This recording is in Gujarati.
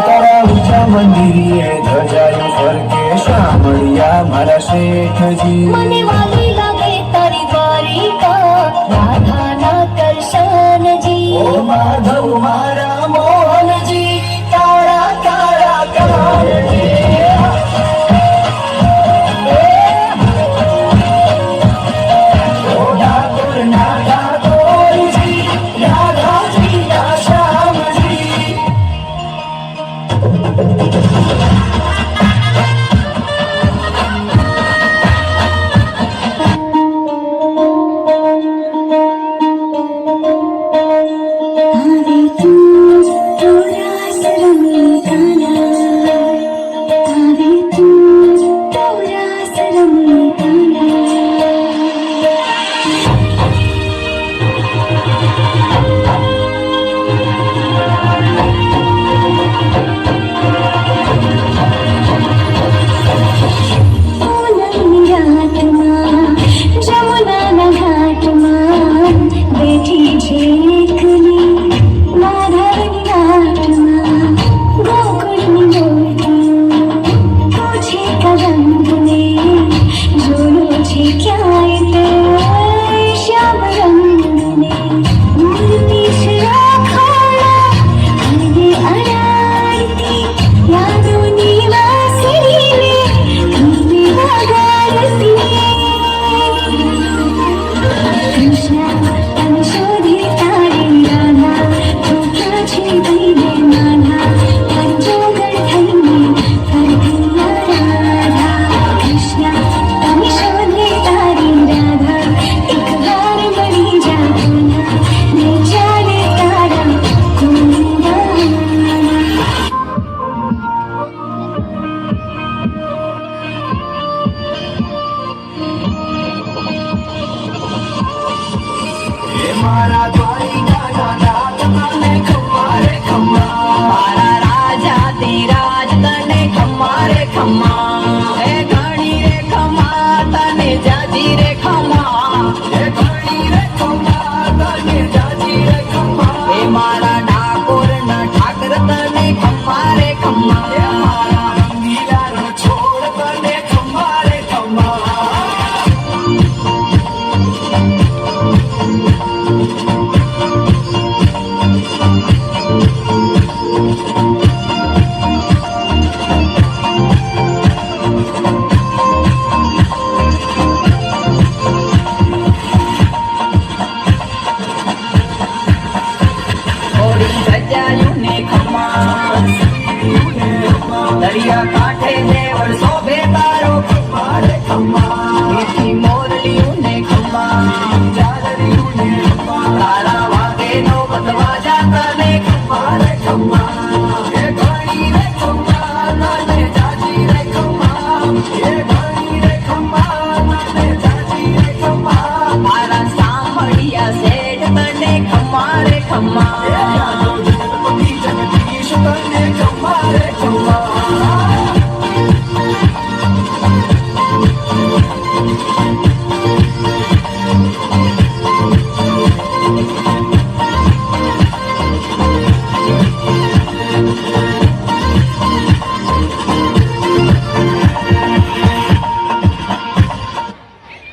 તારા ઊંચા મંદિરે ધજાયું ફરકે શામળિયા મારા શેઠજી. મને વાલી લાગે તારી દ્વારિકા રાધાના દર્શનજી. ઓ માધવ મારા મોહનજી કાળા કાળા કાળજી. મારા દ્વારિકાના નાથ તને ખમ્મા રે ખમ્મા. મારા રાજા ધીરાજ તને ખમ્મા રે ખમ્મા. એ ઘણી રે ખમ્મા તને જાજી રે ખમ્મા. એ ઘણી રે ખમ્મા તને જાજી રે ખમ્મા. એ મારા ડાકોરના ઠાકર તને ખમ્મા રે ખમ્મા. એ મારા રંગીલાનો છોડ તને ખમ્મા રે ખમ્મા. સજાયું ને ખમ્મા. દરિયા કાંઠે દેવળ શોભે તારો ખમ્મા રે ખમ્મા. મીઠી મોરલીયું ને ખમ્મા. ચાલરીયું ને ખમ્મા. તારા વાગે નો બતવાજા તને ખમ્મા રે ખમ્મા.